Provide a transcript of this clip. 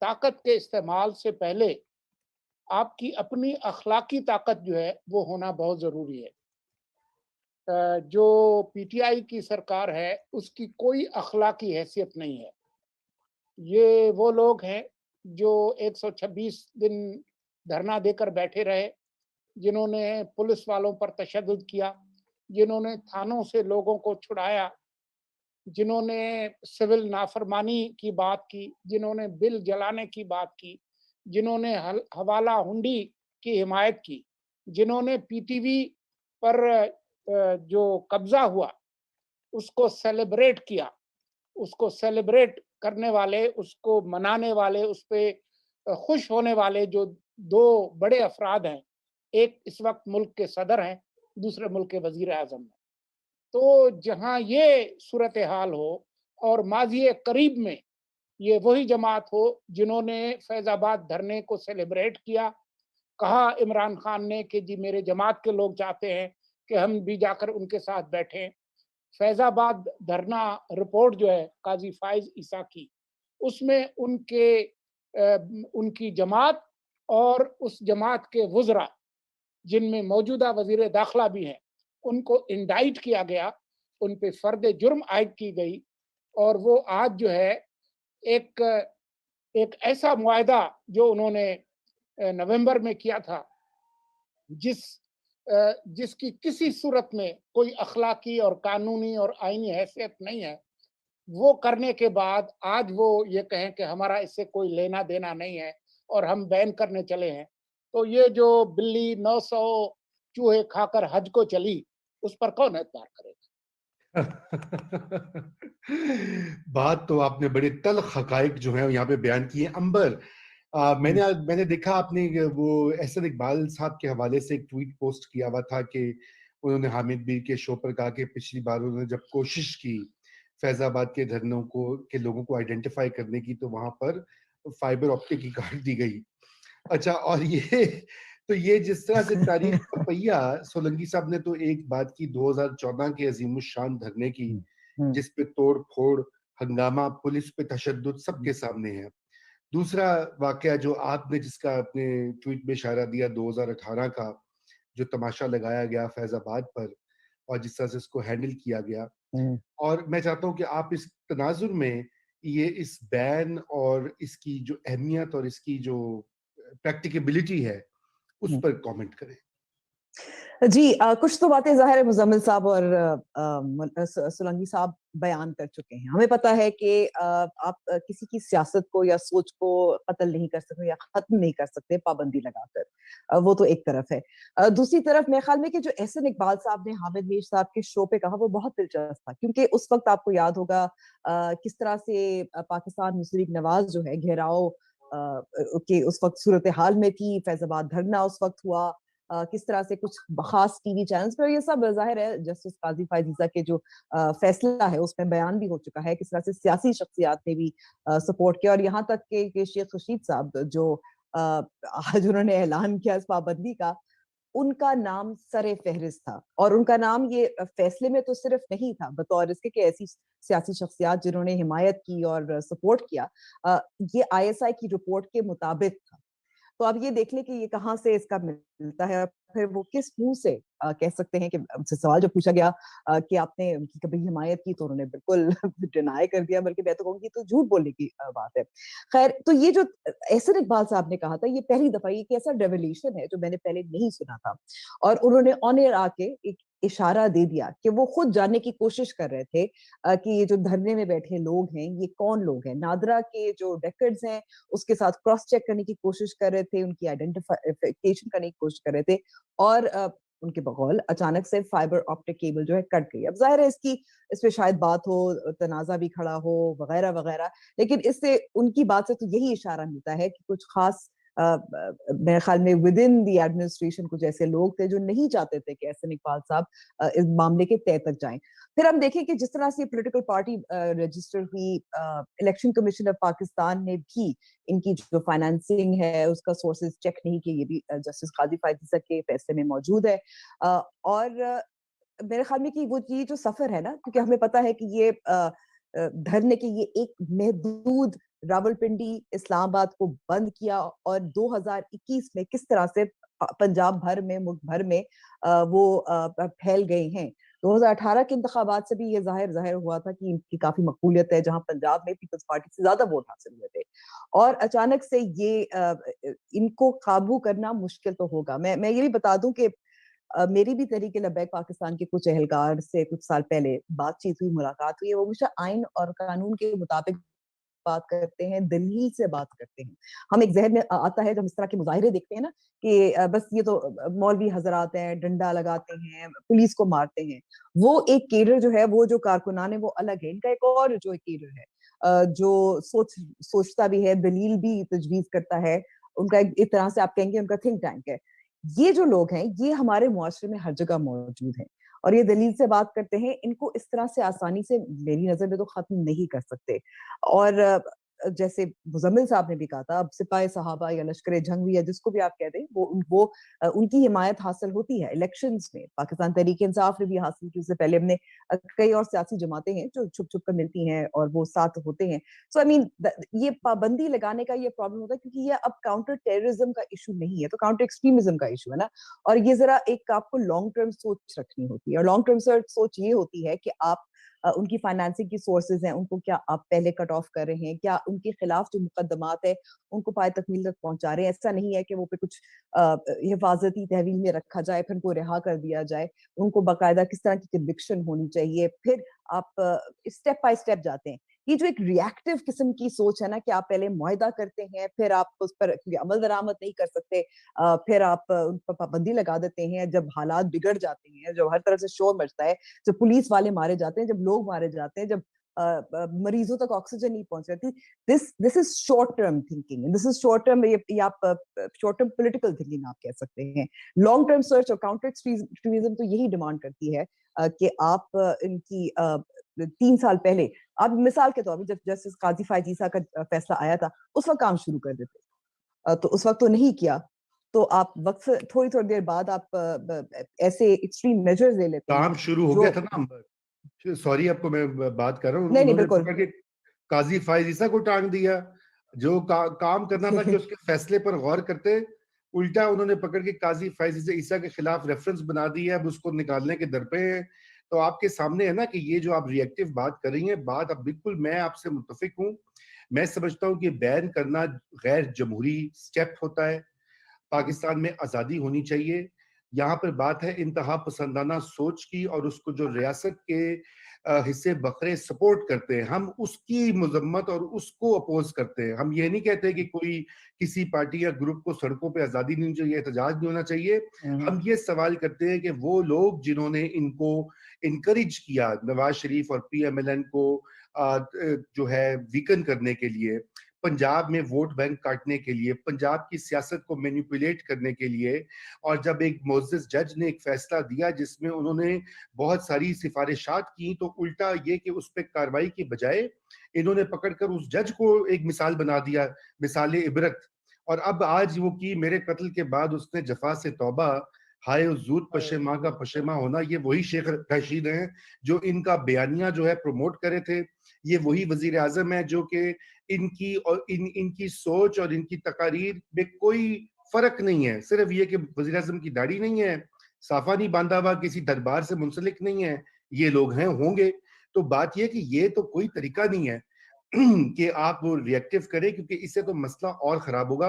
طاقت کے استعمال سے پہلے آپ کی اپنی اخلاقی طاقت جو ہے وہ ہونا بہت ضروری ہے۔ جو پی ٹی آئی کی سرکار ہے اس کی کوئی اخلاقی حیثیت نہیں ہے۔ یہ وہ لوگ ہیں جو 126 دن دھرنا دے کر بیٹھے رہے، جنہوں نے پولیس والوں پر تشدد کیا، جنہوں نے تھانوں سے لوگوں کو چھڑایا، جنہوں نے سول نافرمانی کی بات کی، جنہوں نے بل جلانے کی بات کی، جنہوں نے حوالہ ہنڈی کی حمایت کی، جنہوں نے پی ٹی وی پر جو قبضہ ہوا اس کو سیلیبریٹ کیا، اس کو سیلیبریٹ کرنے والے، اس کو منانے والے، اس پہ خوش ہونے والے جو دو بڑے افراد ہیں، ایک اس وقت ملک کے صدر ہیں، دوسرے ملک کے وزیر اعظم ہیں۔ تو جہاں یہ صورتحال ہو اور ماضی قریب میں یہ وہی جماعت ہو جنہوں نے فیض آباد دھرنے کو سیلیبریٹ کیا، کہا عمران خان نے کہ جی میرے جماعت کے لوگ چاہتے ہیں کہ ہم بھی جا کر ان کے ساتھ بیٹھیں۔ فیض آباد دھرنا رپورٹ جو ہے قاضی فائز عیسیٰ کی، اس میں ان کی جماعت اور اس جماعت کے وزراء جن میں موجودہ وزیر داخلہ بھی ہیں ان کو انڈائٹ کیا گیا، ان پہ فرد جرم عائد کی گئی، اور وہ آج جو ہے ایک ایک ایسا معاہدہ جو انہوں نے نومبر میں کیا تھا، جس جس کی کسی صورت میں کوئی اخلاقی اور قانونی اور آئینی حیثیت نہیں ہے، وہ کرنے کے بعد آج وہ یہ کہیں کہ ہمارا اس سے کوئی لینا دینا نہیں ہے اور ہم بین کرنے چلے ہیں، تو یہ جو بلی 900 چوہے کھا کر حج کو چلی، اس پر کون اعتبار کرے گا؟ بات تو آپ نے بڑے تلخ حقائق جو ہیں یہاں پہ بیان کیے۔ امبر، میں نے دیکھا آپ نے وہ احسن اقبال صاحب کے حوالے سے ایک ٹویٹ پوسٹ کیا ہوا تھا کہ انہوں نے حامد بیر کے شو پر کہا کہ پچھلی بار انہوں نے جب کوشش کی فیض آباد کے دھرنوں کے لوگوں کو آئیڈینٹیفائی کرنے کی تو وہاں پر فائبر آپٹک کی کاٹ دی گئی۔ اچھا، اور یہ جس طرح سے تاریخ کا پہیا، سولنگی صاحب نے تو ایک بات کی 2014 کے عظیم الشان دھرنے کی، جس پہ توڑ پھوڑ، ہنگامہ، پولیس پہ تشدد سب کے سامنے ہے۔ دوسرا واقعہ جو آپ نے جس کا اپنے ٹویٹ میں اشارہ دیا 2018 کا، جو تماشا لگایا گیا فیض آباد پر اور جس طرح سے اس کو ہینڈل کیا گیا، اور میں چاہتا ہوں کہ آپ اس تناظر میں یہ اس بین اور اس کی جو اہمیت اور اس کی جو پریکٹیکیبلٹی ہے اس پر کامنٹ کریں۔ جی، کچھ تو باتیں ظاہر ہے مزمل صاحب اور سولنگی صاحب بیان کر چکے ہیں۔ ہمیں پتا ہے کہ آپ کسی کی سیاست کو یا سوچ کو قتل نہیں کر سکتے یا ختم نہیں کر سکتے پابندی لگا کر، وہ تو ایک طرف ہے۔ دوسری طرف میرے خیال میں کہ جو احسن اقبال صاحب نے حامد میر صاحب کے شو پہ کہا وہ بہت دلچسپ تھا، کیونکہ اس وقت آپ کو یاد ہوگا کس طرح سے پاکستان مسلم لیگ نواز جو ہے گھیراؤ کہ اس وقت صورتحال میں تھی، فیض آباد دھرنا اس وقت ہوا، کس طرح سے کچھ خاص ٹی وی چینلز پر، یہ سب ظاہر ہے جسٹس قاضی فائز عیسیٰ کے جو فیصلہ ہے اس میں بیان بھی ہو چکا ہے، کس طرح سے سیاسی شخصیات نے بھی سپورٹ کیا، اور یہاں تک کہ شیخ رشید صاحب جو آج انہوں نے اعلان کیا اس پابندی کا، ان کا نام سر فہرست تھا، اور ان کا نام یہ فیصلے میں تو صرف نہیں تھا بطور اس کے کہ ایسی سیاسی شخصیات جنہوں نے حمایت کی اور سپورٹ کیا، یہ آئی ایس آئی کی رپورٹ کے مطابق تھا۔ تو آپ یہ دیکھ لیں کہ یہ کہاں سے اس کا ملتا ہے، پھر وہ کس منہ سے کہہ سکتے ہیں کہ سوال جو پوچھا گیا کہ آپ نے کبھی حمایت کی تو انہوں نے بالکل ڈینائی کر دیا، بلکہ میں تو کہوں گی تو جھوٹ بولنے کی بات ہے۔ خیر، تو یہ جو احسن اقبال صاحب نے کہا تھا، یہ پہلی دفعہ یہ ایسا ریولیوشن ہے جو میں نے پہلے نہیں سنا تھا، اور انہوں نے آن ایئر آ کے ایک اشارہ دے دیا کہ وہ خود جاننے کی کوشش کر رہے تھے کہ یہ جو دھرنے میں بیٹھے لوگ ہیں یہ کون لوگ ہیں، نادرا کے جو ریکارڈز ہیں اس کے ساتھ کراس چیک کرنے کی کوشش کر رہے تھے، ان کی آئیڈینٹیفیکیشن کرنے کی کوشش کر رہے تھے، اور ان کے بقول اچانک سے فائبر آپٹک کیبل جو ہے کٹ گئی۔ اب ظاہر ہے اس پہ شاید بات ہو، تنازع بھی کھڑا ہو وغیرہ وغیرہ، لیکن اس سے ان کی بات سے تو یہی اشارہ ملتا ہے کہ کچھ خاص میرے خیال میں ود ان دی ایڈمنسٹریشن کچھ ایسے لوگ تھے جو نہیں چاہتے تھے کہ احسن اقبال صاحب اس معاملے کے تہہ تک جائیں۔ پھر ہم دیکھیں کہ جس طرح سے پولیٹیکل پارٹی رجسٹر ہوئی، الیکشن کمیشن آف پاکستان نے بھی ان کی جو فائنانسنگ ہے اس کا سورسز چیک نہیں کیے، یہ بھی جسٹس قاضی فائز عیسیٰ کے فیصلے میں موجود ہے۔ اور میرے خیال میں کہ وہ یہ جو سفر ہے نا، کیونکہ ہمیں پتا ہے کہ یہ دھرنے کے یہ ایک محدود راولپنڈی اسلام آباد کو بند کیا اور 2021 میں کس طرح سے پنجاب بھر میں ملک بھر میں وہ پھیل گئے ہیں. 2018 کے انتخابات سے بھی یہ ظاہر ہوا تھا کہ ان کی کافی مقبولیت ہے, جہاں پنجاب میں پیپلز پارٹی سے زیادہ ووٹ حاصل ہوئے تھے, اور اچانک سے یہ ان کو قابو کرنا مشکل تو ہوگا. میں یہ بھی بتا دوں کہ میری بھی تحریک لبیک پاکستان کے کچھ اہلکار سے کچھ سال پہلے بات چیت ہوئی, ملاقات ہوئی. وہ مجھے آئین اور قانون کے مطابق بات کرتے ہیں, دلیل سے بات کرتے ہیں. ہم ایک ذہن میں آتا ہے جب اس طرح کے مظاہرے دیکھتے ہیں نا کہ بس یہ تو مولوی حضرات ہیں, ڈنڈا لگاتے ہیں, پولیس کو مارتے ہیں. وہ ایک کیڈر جو ہے, وہ جو کارکنان ہے وہ الگ ہے. ان کا ایک اور جو کیڈر ہے جو سوچتا بھی ہے, دلیل بھی تجویز کرتا ہے. ان کا ایک طرح سے آپ کہیں گے ان کا تھنک ٹینک ہے. یہ جو لوگ ہیں یہ ہمارے معاشرے میں ہر جگہ موجود ہیں اور یہ دلیل سے بات کرتے ہیں. ان کو اس طرح سے آسانی سے میری نظر میں تو ختم نہیں کر سکتے. اور جیسے مزمل صاحب نے بھی کہا تھا, اب سپاہی صحابہ یا لشکر جنگ بھی ہے, جس کو بھی آپ کہہ دیں, وہ ان کی حمایت حاصل ہوتی ہے الیکشنز میں. پاکستان تحریک انصاف نے بھی حاصل کی, اس سے پہلے ہم نے کئی اور سیاسی جماعتیں ہیں جو چھپ چھپ کر ملتی ہیں اور وہ ساتھ ہوتے ہیں. سو آئی مین یہ پابندی لگانے کا یہ پرابلم ہوتا ہے کیونکہ یہ اب کاؤنٹر ٹیررزم کا ایشو نہیں ہے, تو کاؤنٹر ایکسٹریمزم کا ایشو ہے نا. اور یہ ذرا ایک آپ کو لانگ ٹرم سوچ رکھنی ہوتی ہے, اور لانگ ٹرم سوچ یہ ہوتی ہے کہ آپ ان کی فائنانسنگ کی سورسز ہیں, ان کو کیا آپ پہلے کٹ آف کر رہے ہیں, کیا ان کے خلاف جو مقدمات ہے ان کو پائے تکمیل تک پہنچا رہے ہیں. ایسا نہیں ہے کہ وہ پہ کچھ حفاظتی تحویل میں رکھا جائے پھر ان کو رہا کر دیا جائے. ان کو باقاعدہ کس طرح کی کنوکشن ہونی چاہیے, پھر آپ اسٹیپ بائی اسٹیپ جاتے ہیں. یہ جو ایک ریئیکٹیو قسم کی سوچ ہے نا کہ آپ پہلے معاہدہ کرتے ہیں, پھر آپ اس پر عمل درآمد نہیں کر سکتے, پھر آپ ان پر پابندی لگا دیتے ہیں, جب حالات بگڑ جاتے ہیں, جب ہر طرف سے شور مچتا ہے, جب پولیس والے مارے جاتے ہیں, جب لوگ مارے جاتے ہیں, جب مریضوں تک آکسیجن نہیں پہنچ رہتی. This is short term thinking, this is short term, یہ آپ شارٹ ٹرم پولیٹیکل تھنکنگ آپ کہہ سکتے ہیں. لانگ ٹرم سرچ اور کاؤنٹر ایکسٹریمزم تو یہی ڈیمانڈ کرتی ہے کہ آپ ان کی 3 سال پہلے, آپ مثال کے طور پر جب جسٹس قاضی فائز عیسیٰ کا فیصلہ آیا تھا اس وقت کام شروع کر دیتے, تو اس وقت تو نہیں کیا, تو آپ وقت سے تھوڑی دیر بعد آپ ایسے ایکسٹریم میجرز لے لیتے ہیں. کام شروع ہو گیا تھا نا, سوری آپ کو میں بات کر رہا ہوں, نہیں انہوں نے بالکل پکڑ کے قاضی فائز عیسیٰ کو ٹانگ دیا. جو کام کرنا تھا کہ اس کے فیصلے پر غور کرتے, الٹا انہوں نے پکڑ کے قاضی فائز عیسیٰ کے خلاف ریفرنس بنا دی ہے, اب اس کو نکالنے کے در پہ ہیں. تو آپ کے سامنے ہے نا کہ یہ جو آپ ری ایکٹیو بات کر رہی ہیں, بات اب بالکل میں آپ سے متفق ہوں. میں سمجھتا ہوں کہ بین کرنا غیر جمہوری سٹیپ ہوتا ہے. پاکستان میں آزادی ہونی چاہیے. یہاں پر بات ہے انتہا پسندانہ سوچ کی, اور اس کو جو ریاست کے حصے بکرے سپورٹ کرتے ہیں, ہم اس کی مذمت اور اس کو اپوز کرتے ہیں. ہم یہ نہیں کہتے کہ کوئی کسی پارٹی یا گروپ کو سڑکوں پہ آزادی نہیں چاہیے, احتجاج نہیں ہونا چاہیے. ہم یہ سوال کرتے ہیں کہ وہ لوگ جنہوں نے ان کو انکریج کیا, نواز شریف اور پی ایم ایل این کو جو ہے ویکن کرنے کے لیے, پنجاب میں ووٹ بینک کاٹنے کے لیے, پنجاب کی سیاست کو مینیپولیٹ کرنے کے لیے, اور جب ایک معزز جج نے ایک فیصلہ دیا جس میں انہوں نے بہت ساری سفارشات کی, تو الٹا یہ کہ اس پہ کاروائی کی بجائے انہوں نے پکڑ کر اس جج کو ایک مثال بنا دیا, مثال عبرت. اور اب آج وہ کی میرے قتل کے بعد اس نے جفا سے توبہ, ہائے حضور پشیماں کا پشیماں ہونا. یہ وہی شیخ رشید ہیں جو ان کا بیانیہ جو ہے پروموٹ کرے تھے. یہ وہی وزیر اعظم ہے جو کہ ان کی اور ان کی سوچ اور ان کی تقاریر میں کوئی فرق نہیں ہے. صرف یہ کہ وزیر اعظم کی داڑھی نہیں ہے, صافہ نہیں باندھا ہوا, کسی دربار سے منسلک نہیں ہے, یہ لوگ ہیں ہوں گے. تو بات یہ کہ یہ تو کوئی طریقہ نہیں ہے کہ آپ ری ایکٹیو کریں, کیونکہ اس سے تو مسئلہ اور خراب ہوگا.